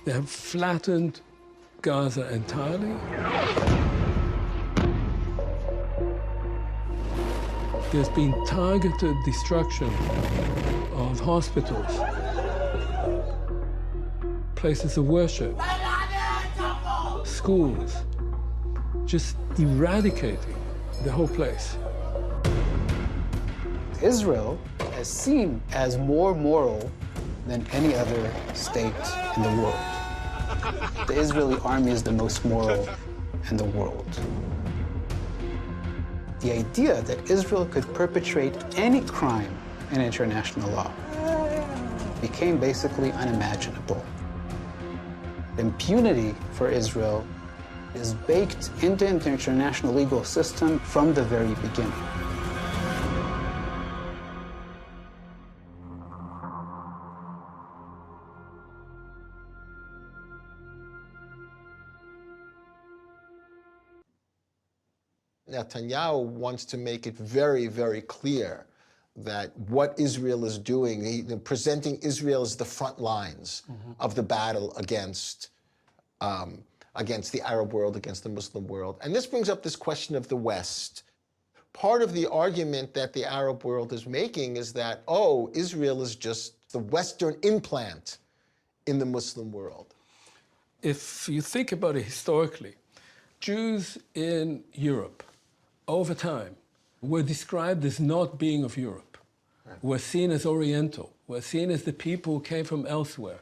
They have flattened Gaza entirely. There's been targeted destruction of hospitals, places of worship, schools, just eradicating the whole place. Israel is seen as more moral than any other state in the world. The Israeli army is the most moral in the world. The idea that Israel could perpetrate any crime in international law became basically unimaginable. Impunity for Israel is baked into the international legal system from the very beginning. Netanyahu wants to make it very, very clear that what Israel is doing, presenting Israel as the front lines of the battle against the Arab world, against the Muslim world. And this brings up this question of the West. Part of the argument that the Arab world is making is that, oh, Israel is just the Western implant in the Muslim world. If you think about it historically, Jews in Europe, over time, were described as not being of Europe, were seen as Oriental, were seen as the people who came from elsewhere,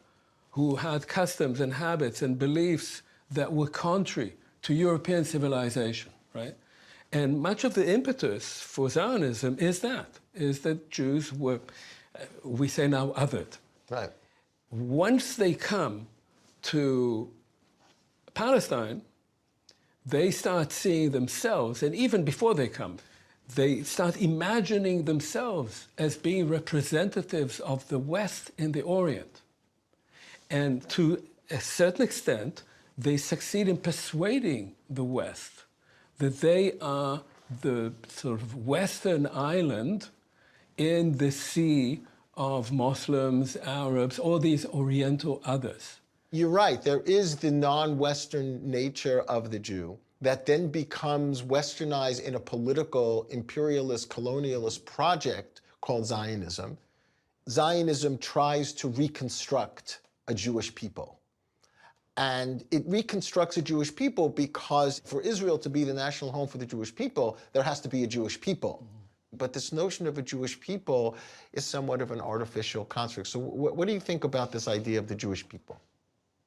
who had customs and habits and beliefs that were contrary to European civilization, right? And much of the impetus for Zionism is that Jews were, we say now, othered. Right. Once they come to Palestine, they start seeing themselves, and even before they come, they start imagining themselves as being representatives of the West in the Orient. And to a certain extent, they succeed in persuading the West that they are the sort of Western island in the sea of Muslims, Arabs, all these Oriental others. You're right. There is the non-Western nature of the Jew that then becomes westernized in a political, imperialist, colonialist project called Zionism. Zionism tries to reconstruct a Jewish people. And it reconstructs a Jewish people because for Israel to be the national home for the Jewish people, there has to be a Jewish people. But this notion of a Jewish people is somewhat of an artificial construct. So what do you think about this idea of the Jewish people?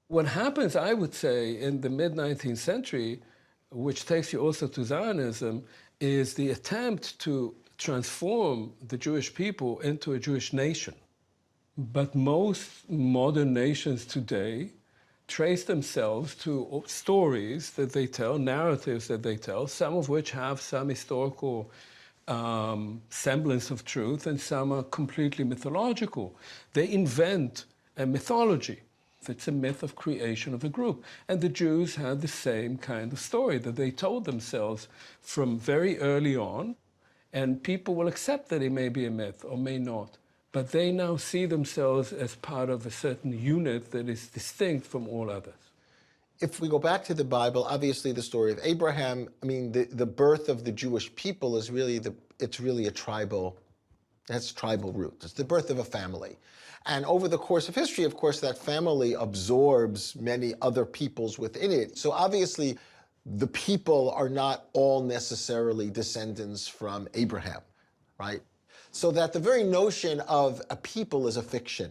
What happens, I would say, in the mid-19th century, which takes you also to Zionism, is the attempt to transform the Jewish people into a Jewish nation. But most modern nations today trace themselves to stories that they tell, narratives that they tell, some of which have some historical semblance of truth, and some are completely mythological. They invent a mythology. It's a myth of creation of a group. And the Jews had the same kind of story that they told themselves from very early on, and people will accept that it may be a myth or may not. But they now see themselves as part of a certain unit that is distinct from all others. If we go back to the Bible, obviously the story of Abraham, I mean, the birth of the Jewish people is really it's really a tribal, that's tribal roots. It's the birth of a family. And over the course of history, of course, that family absorbs many other peoples within it. So obviously, the people are not all necessarily descendants from Abraham, right? So that the very notion of a people is a fiction.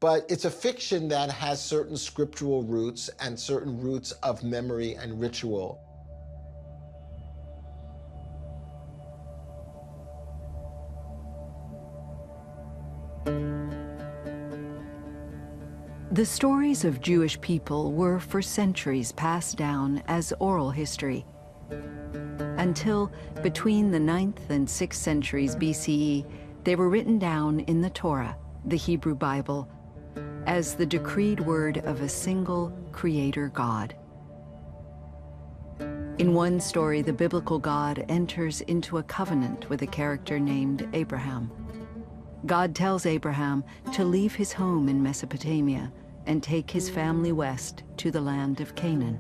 But it's a fiction that has certain scriptural roots and certain roots of memory and ritual. The stories of Jewish people were for centuries passed down as oral history, until between the 9th and 6th centuries BCE, they were written down in the Torah, the Hebrew Bible, as the decreed word of a single creator God. In one story, the biblical God enters into a covenant with a character named Abraham. God tells Abraham to leave his home in Mesopotamia and take his family west to the land of Canaan.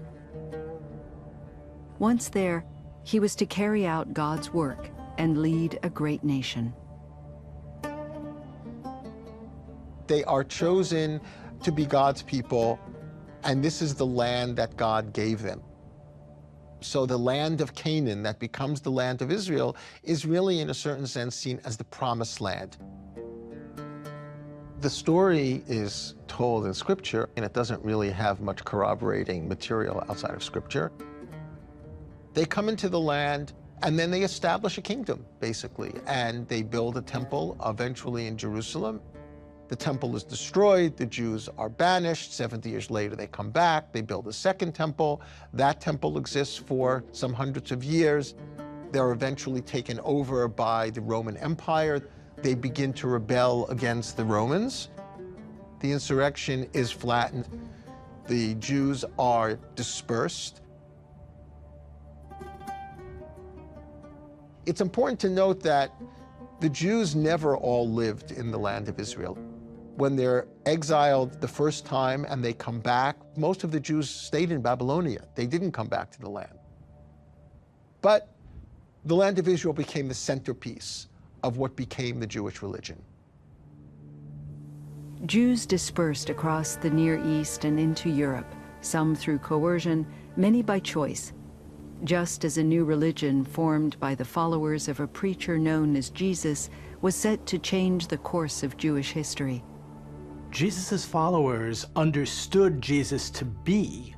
Once there, he was to carry out God's work and lead a great nation. They are chosen to be God's people, and this is the land that God gave them. So the land of Canaan that becomes the land of Israel is really, in a certain sense, seen as the promised land. The story is told in Scripture, and it doesn't really have much corroborating material outside of Scripture. They come into the land, and then they establish a kingdom, basically, and they build a temple, eventually in Jerusalem. The temple is destroyed, the Jews are banished, 70 years later they come back, they build a second temple. That temple exists for some hundreds of years. They're eventually taken over by the Roman Empire. They begin to rebel against the Romans. The insurrection is flattened. The Jews are dispersed. It's important to note that the Jews never all lived in the land of Israel. When they're exiled the first time and they come back, most of the Jews stayed in Babylonia. They didn't come back to the land. But the land of Israel became the centerpiece of what became the Jewish religion. Jews dispersed across the Near East and into Europe, some through coercion, many by choice, just as a new religion formed by the followers of a preacher known as Jesus was set to change the course of Jewish history. Jesus' followers understood Jesus to be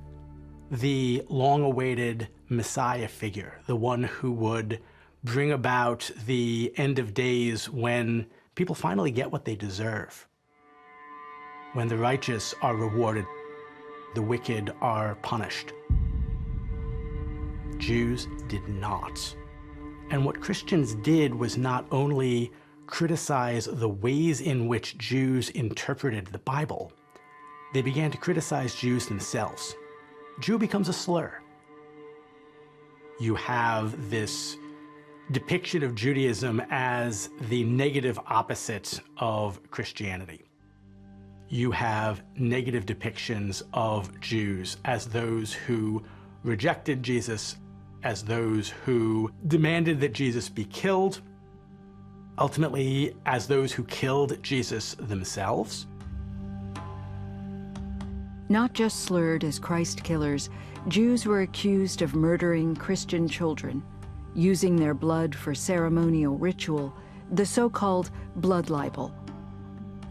the long-awaited Messiah figure, the one who would bring about the end of days when people finally get what they deserve, when the righteous are rewarded, the wicked are punished. Jews did not. And what Christians did was not only criticize the ways in which Jews interpreted the Bible, they began to criticize Jews themselves. Jew becomes a slur. You have this depiction of Judaism as the negative opposite of Christianity. You have negative depictions of Jews as those who rejected Jesus, as those who demanded that Jesus be killed, ultimately as those who killed Jesus themselves. Not just slurred as Christ killers, Jews were accused of murdering Christian children, using their blood for ceremonial ritual, the so-called blood libel.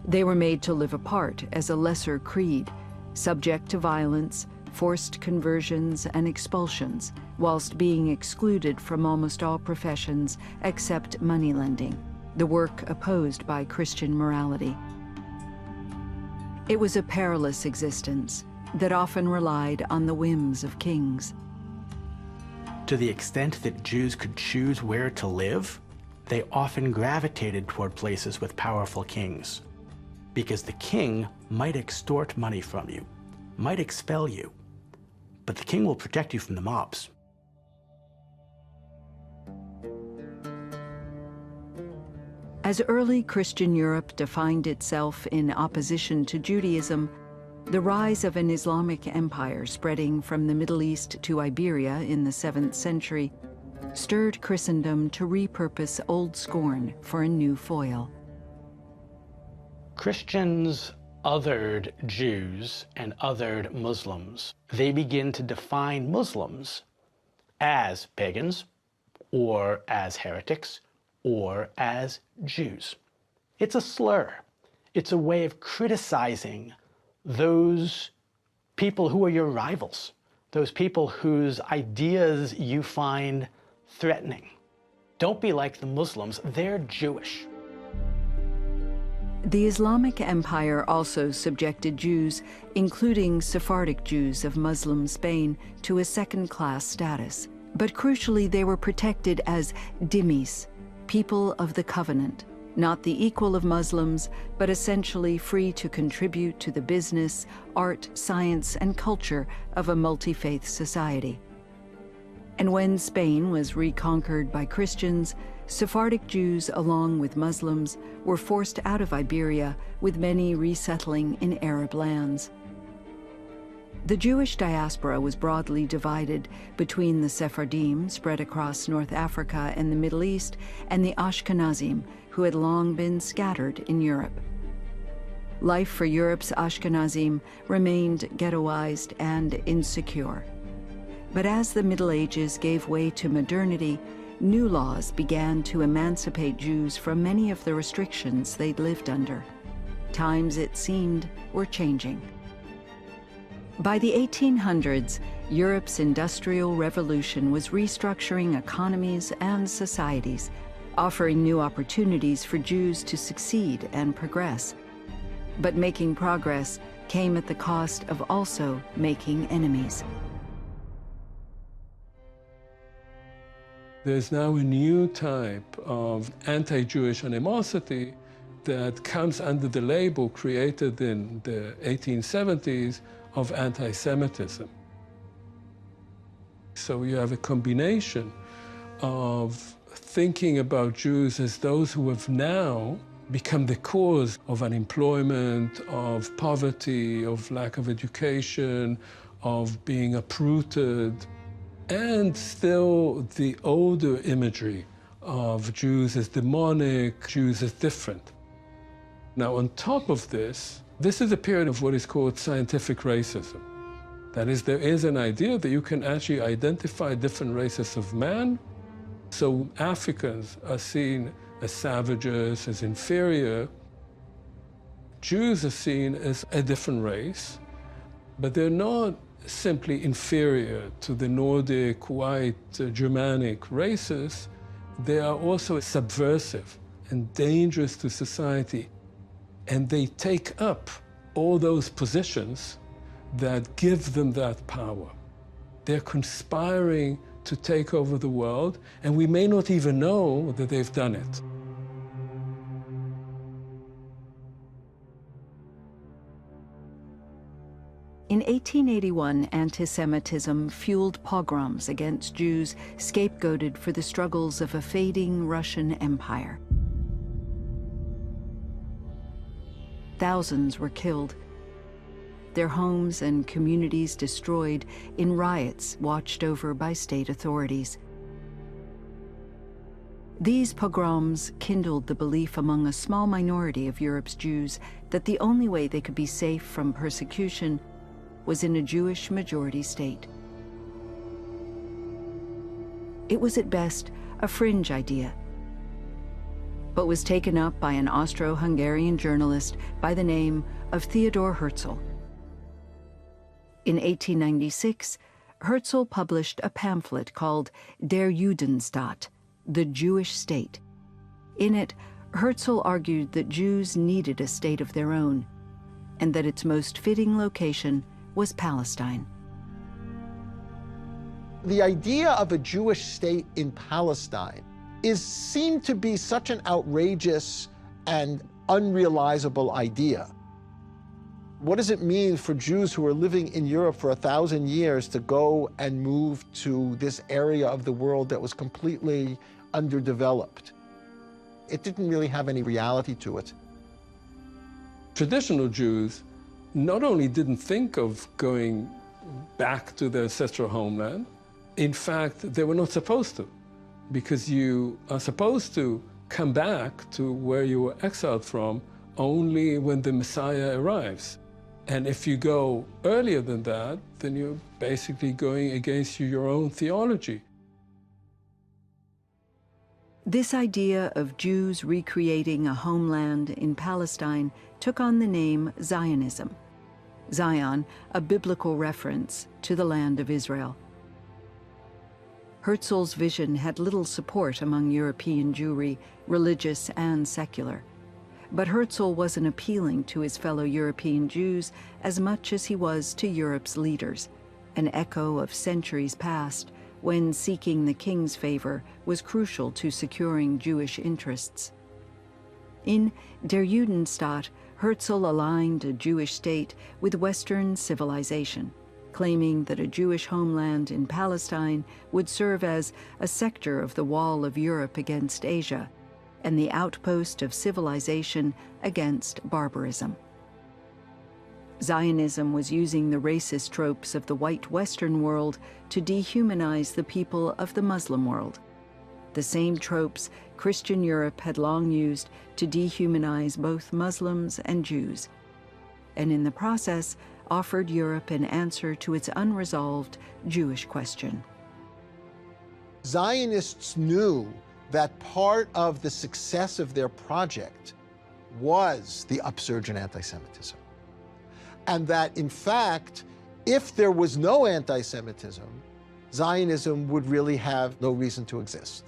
They were made to live apart as a lesser creed, subject to violence, forced conversions, and expulsions, whilst being excluded from almost all professions except moneylending, the work opposed by Christian morality. It was a perilous existence that often relied on the whims of kings. To the extent that Jews could choose where to live, they often gravitated toward places with powerful kings, because the king might extort money from you, might expel you, but the king will protect you from the mobs. As early Christian Europe defined itself in opposition to Judaism, the rise of an Islamic empire spreading from the Middle East to Iberia in the 7th century stirred Christendom to repurpose old scorn for a new foil. Christians othered Jews and othered Muslims. They begin to define Muslims as pagans, or as heretics, or as Jews. It's a slur. It's a way of criticizing those people who are your rivals, those people whose ideas you find threatening. Don't be like the Muslims, they're Jewish. The Islamic Empire also subjected Jews, including Sephardic Jews of Muslim Spain, to a second-class status. But crucially, they were protected as dhimmis, people of the covenant, not the equal of Muslims, but essentially free to contribute to the business, art, science, and culture of a multi-faith society. And when Spain was reconquered by Christians, Sephardic Jews, along with Muslims, were forced out of Iberia, with many resettling in Arab lands. The Jewish diaspora was broadly divided between the Sephardim, spread across North Africa and the Middle East, and the Ashkenazim, who had long been scattered in Europe. Life for Europe's Ashkenazim remained ghettoized and insecure. But as the Middle Ages gave way to modernity, new laws began to emancipate Jews from many of the restrictions they'd lived under. Times, it seemed, were changing. By the 1800s, Europe's Industrial Revolution was restructuring economies and societies, offering new opportunities for Jews to succeed and progress. But making progress came at the cost of also making enemies. There's now a new type of anti-Jewish animosity that comes under the label created in the 1870s of anti-Semitism. So you have a combination of thinking about Jews as those who have now become the cause of unemployment, of poverty, of lack of education, of being uprooted, and still the older imagery of Jews as demonic, Jews as different. Now, on top of this is a period of what is called scientific racism. That is, there is an idea that you can actually identify different races of man. So Africans are seen as savages, as inferior. Jews are seen as a different race, but they're not simply inferior to the Nordic, white, Germanic races. They are also subversive and dangerous to society. And they take up all those positions that give them that power. They're conspiring to take over the world, and we may not even know that they've done it. In 1881, anti-Semitism fueled pogroms against Jews scapegoated for the struggles of a fading Russian empire. Thousands were killed, their homes and communities destroyed in riots watched over by state authorities. These pogroms kindled the belief among a small minority of Europe's Jews that the only way they could be safe from persecution was in a Jewish majority state. It was at best a fringe idea, but was taken up by an Austro-Hungarian journalist by the name of Theodor Herzl. In 1896, Herzl published a pamphlet called Der Judenstaat, the Jewish State. In it, Herzl argued that Jews needed a state of their own, and that its most fitting location was Palestine. The idea of a Jewish state in Palestine seemed to be such an outrageous and unrealizable idea. What does it mean for Jews who are living in Europe for 1,000 years to go and move to this area of the world that was completely underdeveloped? It didn't really have any reality to it. Traditional Jews not only didn't think of going back to their ancestral homeland, in fact, they were not supposed to, because you are supposed to come back to where you were exiled from only when the Messiah arrives. And if you go earlier than that, then you're basically going against your own theology. This idea of Jews recreating a homeland in Palestine took on the name Zionism. Zion, a biblical reference to the land of Israel. Herzl's vision had little support among European Jewry, religious and secular. But Herzl wasn't appealing to his fellow European Jews as much as he was to Europe's leaders, an echo of centuries past when seeking the king's favor was crucial to securing Jewish interests. In Der Judenstaat, Herzl aligned a Jewish state with Western civilization, claiming that a Jewish homeland in Palestine would serve as a sector of the wall of Europe against Asia, and the outpost of civilization against barbarism. Zionism was using the racist tropes of the white Western world to dehumanize the people of the Muslim world. The same tropes Christian Europe had long used to dehumanize both Muslims and Jews, and in the process offered Europe an answer to its unresolved Jewish question. Zionists knew that part of the success of their project was the upsurge in anti-Semitism. And that, in fact, if there was no anti-Semitism, Zionism would really have no reason to exist.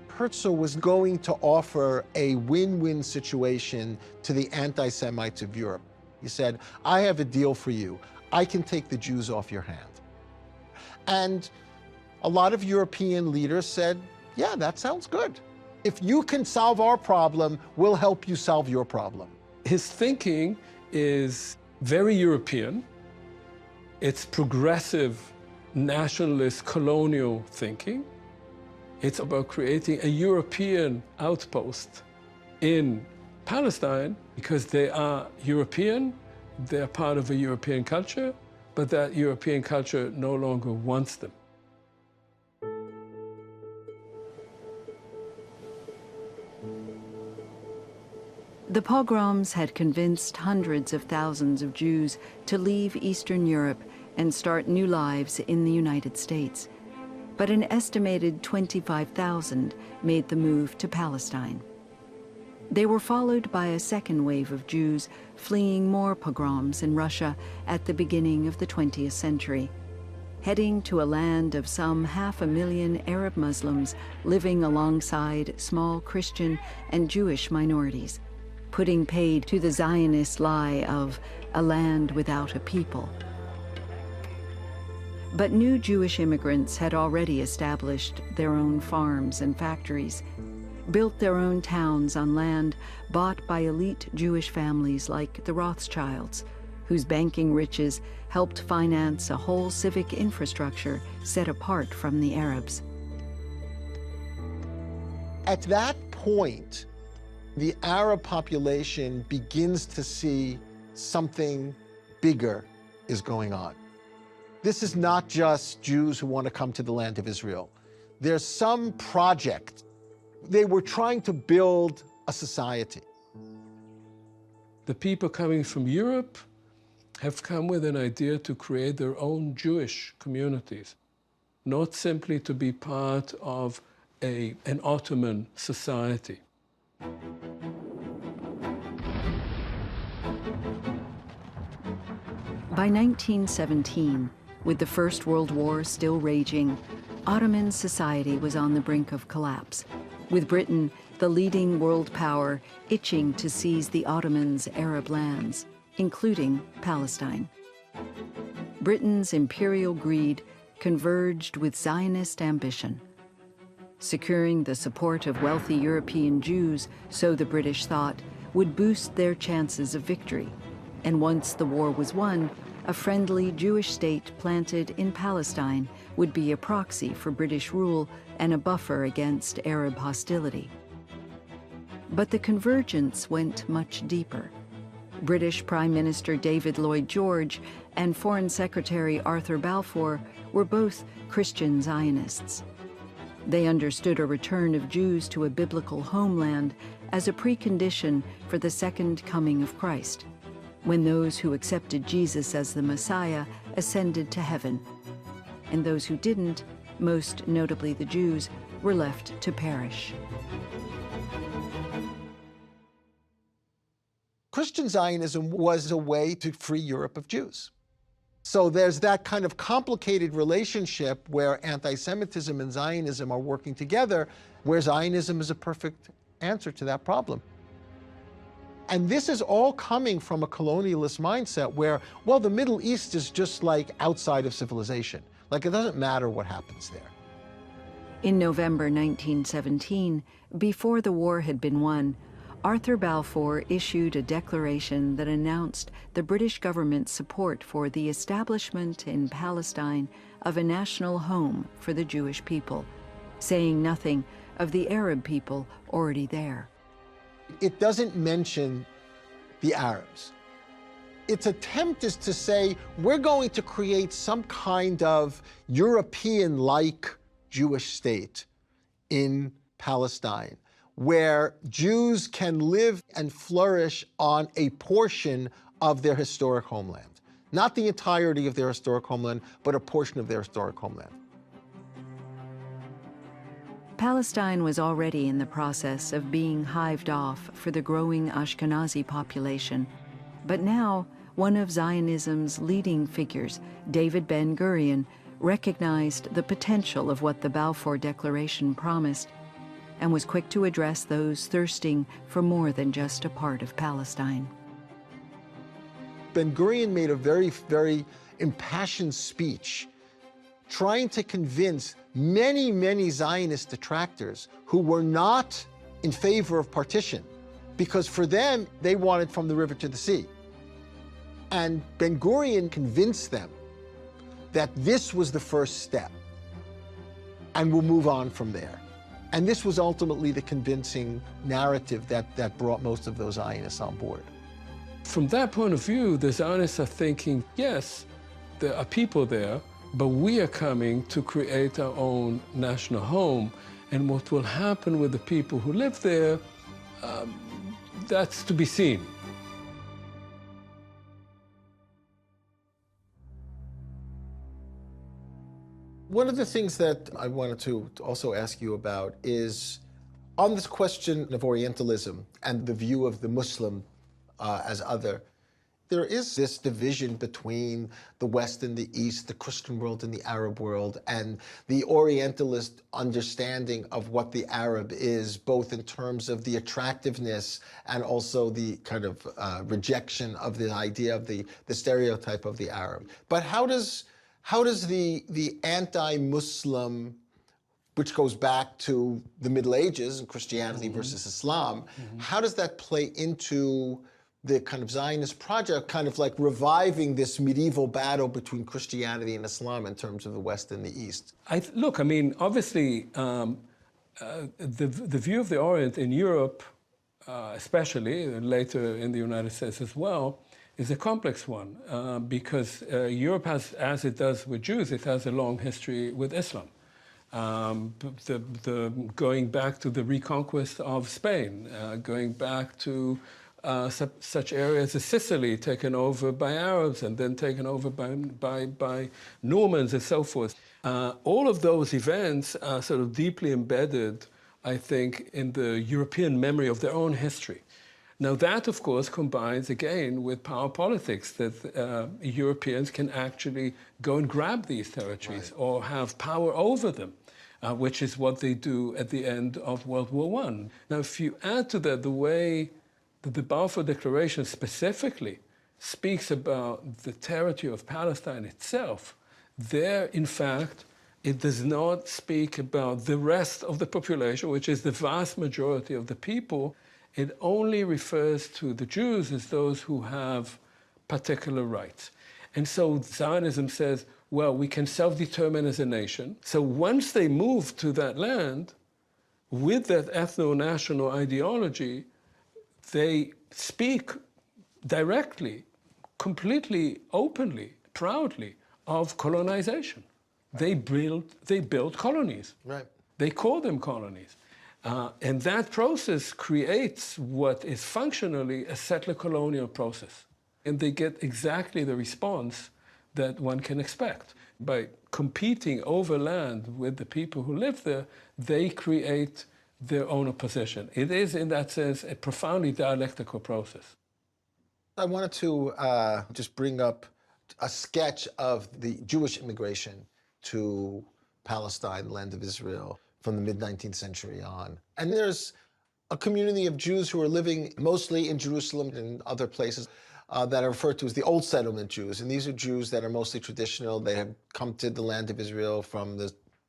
Herzl was going to offer a win-win situation to the anti-Semites of Europe. He said, I have a deal for you. I can take the Jews off your hand. And a lot of European leaders said, yeah, that sounds good. If you can solve our problem, we'll help you solve your problem. His thinking is very European. It's progressive, nationalist, colonial thinking. It's about creating a European outpost in Palestine because they are European, they're part of a European culture, but that European culture no longer wants them. The pogroms had convinced hundreds of thousands of Jews to leave Eastern Europe and start new lives in the United States. But an estimated 25,000 made the move to Palestine. They were followed by a second wave of Jews fleeing more pogroms in Russia at the beginning of the 20th century, heading to a land of some 500,000 Arab Muslims living alongside small Christian and Jewish minorities, putting paid to the Zionist lie of a land without a people. But new Jewish immigrants had already established their own farms and factories, built their own towns on land bought by elite Jewish families like the Rothschilds, whose banking riches helped finance a whole civic infrastructure set apart from the Arabs. At that point, the Arab population begins to see something bigger is going on. This is not just Jews who want to come to the land of Israel. There's some project. They were trying to build a society. The people coming from Europe have come with an idea to create their own Jewish communities, not simply to be part of an Ottoman society. By 1917, with the First World War still raging, Ottoman society was on the brink of collapse, with Britain, the leading world power, itching to seize the Ottomans' Arab lands, including Palestine. Britain's imperial greed converged with Zionist ambition. Securing the support of wealthy European Jews, so the British thought, would boost their chances of victory. And once the war was won, a friendly Jewish state planted in Palestine would be a proxy for British rule and a buffer against Arab hostility. But the convergence went much deeper. British Prime Minister David Lloyd George and Foreign Secretary Arthur Balfour were both Christian Zionists. They understood a return of Jews to a biblical homeland as a precondition for the second coming of Christ, when those who accepted Jesus as the Messiah ascended to heaven, and those who didn't, most notably the Jews, were left to perish. Christian Zionism was a way to free Europe of Jews. So there's that kind of complicated relationship where anti-Semitism and Zionism are working together, where Zionism is a perfect answer to that problem. And this is all coming from a colonialist mindset where, well, the Middle East is just like outside of civilization. Like, it doesn't matter what happens there. In November 1917, before the war had been won, Arthur Balfour issued a declaration that announced the British government's support for the establishment in Palestine of a national home for the Jewish people, saying nothing of the Arab people already there. It doesn't mention the Arabs. its attempt is to say, we're going to create some kind of European-like Jewish state in Palestine, where Jews can live and flourish on a portion of their historic homeland. Not the entirety of their historic homeland, but a portion of their historic homeland. Palestine was already in the process of being hived off for the growing Ashkenazi population. But now, one of Zionism's leading figures, David Ben-Gurion, recognized the potential of what the Balfour Declaration promised and was quick to address those thirsting for more than just a part of Palestine. Ben-Gurion made a very, very impassioned speech trying to convince many, many Zionist detractors who were not in favor of partition, because for them, they wanted from the river to the sea. And Ben-Gurion convinced them that this was the first step, and we'll move on from there. And this was ultimately the convincing narrative that brought most of those Zionists on board. From that point of view, the Zionists are thinking, yes, there are people there, but we are coming to create our own national home. And what will happen with the people who live there, that's to be seen. One of the things that I wanted to also ask you about is on this question of Orientalism and the view of the Muslim as other. There is this division between the West and the East, the Christian world and the Arab world, and the Orientalist understanding of what the Arab is, both in terms of the attractiveness and also the kind of rejection of the idea of the stereotype of the Arab. But how does the anti-Muslim, which goes back to the Middle Ages and Christianity versus Islam, how does that play into the kind of Zionist project, kind of like reviving this medieval battle between Christianity and Islam in terms of the West and the East? Look, I mean, obviously, the view of the Orient in Europe, especially, and later in the United States as well, is a complex one because Europe has, as it does with Jews, it has a long history with Islam. Going back to the reconquest of Spain, going back to such areas as Sicily, taken over by Arabs and then taken over by Normans and so forth. All of those events are sort of deeply embedded, I think, in the European memory of their own history. Now that, of course, combines again with power politics, that Europeans can actually go and grab these territories or have power over them, which is what they do at the end of World War I. Now, if you add to that the way that the Balfour Declaration specifically speaks about the territory of Palestine itself, there, in fact, it does not speak about the rest of the population, which is the vast majority of the people. It only refers to the Jews as those who have particular rights. And so Zionism says, well, we can self-determine as a nation. So once they move to that land, with that ethno-national ideology, they speak directly, completely openly, proudly of colonization. They build colonies. Right. They call them colonies. And that process creates what is functionally a settler-colonial process. And they get exactly the response that one can expect. By competing over land with the people who live there, they create their own opposition. It is, in that sense, a profoundly dialectical process. I wanted to just bring up a sketch of the Jewish immigration to Palestine, land of Israel, from the mid-19th century on. And there's a community of Jews who are living mostly in Jerusalem and other places that are referred to as the Old Settlement Jews. And these are Jews that are mostly traditional. They have come to the land of Israel from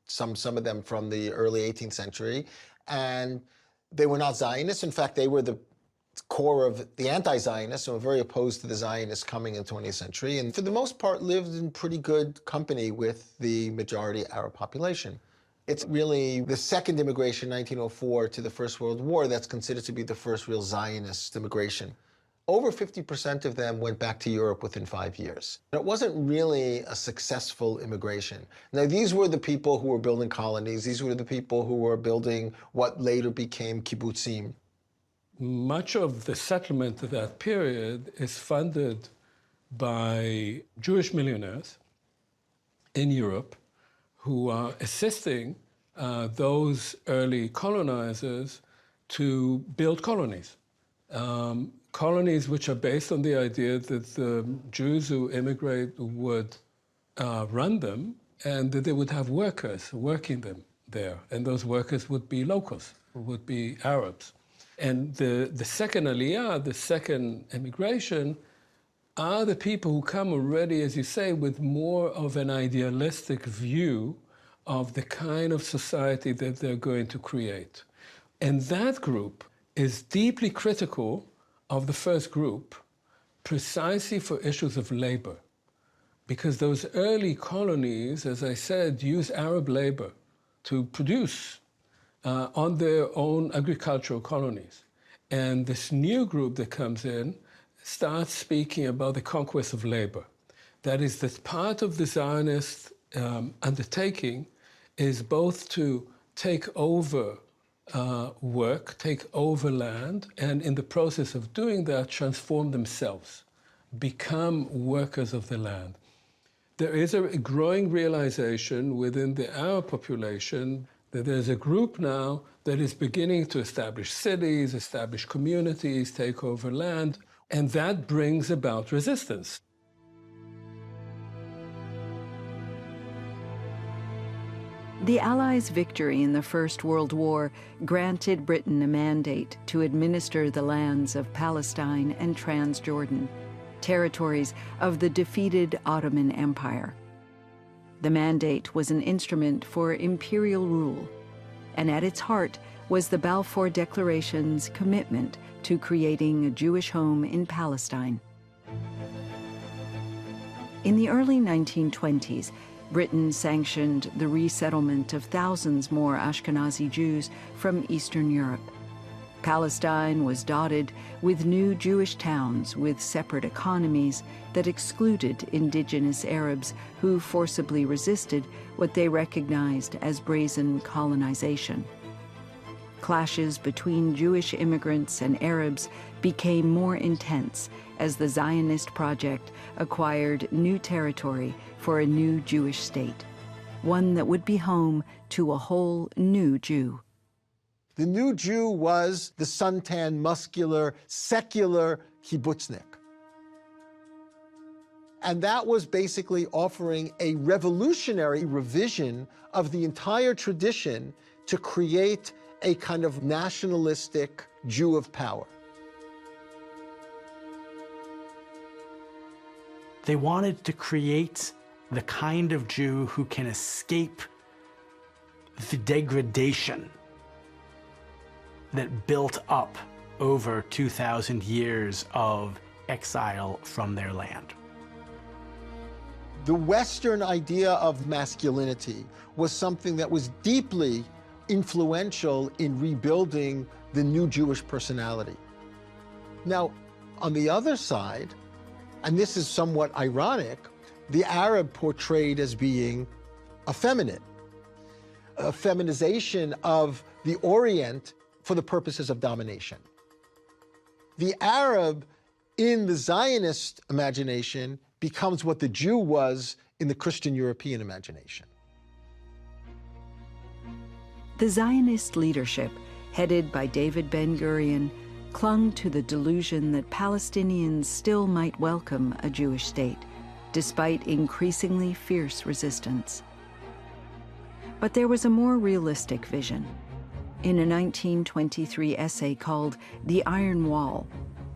some of them from the early 18th century. And they were not Zionists. In fact, they were the core of the anti-Zionists, and were very opposed to the Zionists coming in the 20th century. And for the most part, lived in pretty good company with the majority Arab population. It's really the second immigration, 1904, to the First World War, that's considered to be the first real Zionist immigration over 50% of them went back to Europe within 5 years. It wasn't really a successful immigration. Now, these were the people who were building colonies. These were the people who were building what later became kibbutzim. Much of the settlement of that period is funded by Jewish millionaires in Europe who are assisting those early colonizers to build colonies. Colonies which are based on the idea that the Jews who immigrate would run them and that they would have workers working them there. And those workers would be locals, would be Arabs. And the second aliyah, the second immigration, are the people who come already, as you say, with more of an idealistic view of the kind of society that they're going to create. And that group is deeply critical of the first group, precisely for issues of labor. Because those early colonies, as I said, use Arab labor to produce on their own agricultural colonies. And this new group that comes in starts speaking about the conquest of labor. That is, that part of the Zionist undertaking is both to take over work, take over land, and in the process of doing that, transform themselves, become workers of the land. There is a growing realization within the Arab population that there's a group now that is beginning to establish cities, establish communities, take over land, and that brings about resistance. The Allies' victory in the First World War granted Britain a mandate to administer the lands of Palestine and Transjordan, territories of the defeated Ottoman Empire. The mandate was an instrument for imperial rule, and at its heart was the Balfour Declaration's commitment to creating a Jewish home in Palestine. In the early 1920s, Britain sanctioned the resettlement of thousands more Ashkenazi Jews from Eastern Europe. Palestine was dotted with new Jewish towns with separate economies that excluded indigenous Arabs who forcibly resisted what they recognized as brazen colonization. Clashes between Jewish immigrants and Arabs became more intense as the Zionist project acquired new territory for a new Jewish state, one that would be home to a whole new Jew. The new Jew was the suntan, muscular, secular kibbutznik. And that was basically offering a revolutionary revision of the entire tradition to create a kind of nationalistic Jew of power. They wanted to create the kind of Jew who can escape the degradation that built up over 2,000 years of exile from their land. The Western idea of masculinity was something that was deeply influential in rebuilding the new Jewish personality. Now, on the other side, and this is somewhat ironic, the Arab portrayed as being effeminate, a feminization of the Orient for the purposes of domination. The Arab in the Zionist imagination becomes what the Jew was in the Christian European imagination. The Zionist leadership, headed by David Ben-Gurion, clung to the delusion that Palestinians still might welcome a Jewish state, despite increasingly fierce resistance. But there was a more realistic vision. In a 1923 essay called The Iron Wall,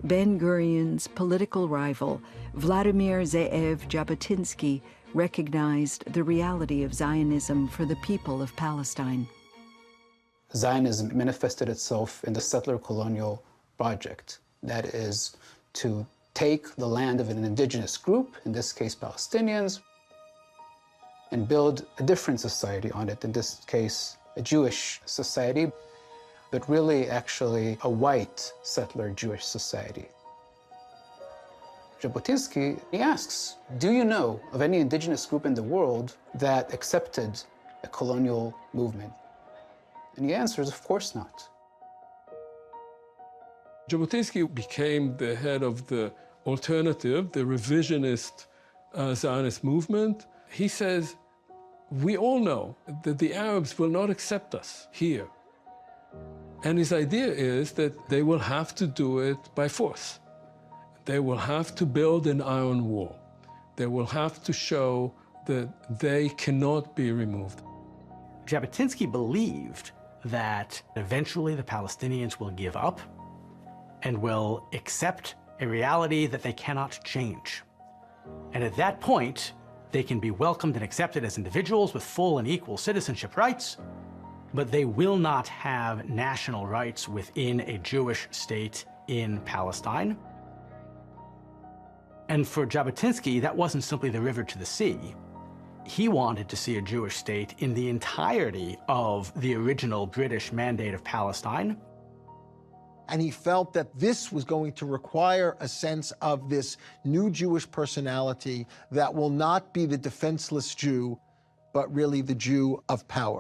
Ben-Gurion's political rival, Vladimir Ze'ev Jabotinsky, recognized the reality of Zionism for the people of Palestine. Zionism manifested itself in the settler colonial project, that is, to take the land of an indigenous group, in this case Palestinians, and build a different society on it, in this case a Jewish society, but really actually a white settler Jewish society. Jabotinsky, he asks, do you know of any indigenous group in the world that accepted a colonial movement? And he answers, of course not. Jabotinsky became the head of the alternative, the revisionist Zionist movement. He says, we all know that the Arabs will not accept us here. And his idea is that they will have to do it by force. They will have to build an iron wall. They will have to show that they cannot be removed. Jabotinsky believed that eventually the Palestinians will give up and will accept a reality that they cannot change. And at that point, they can be welcomed and accepted as individuals with full and equal citizenship rights, but they will not have national rights within a Jewish state in Palestine. And for Jabotinsky, that wasn't simply the river to the sea. He wanted to see a Jewish state in the entirety of the original British Mandate of Palestine. And he felt that this was going to require a sense of this new Jewish personality that will not be the defenseless Jew, but really the Jew of power.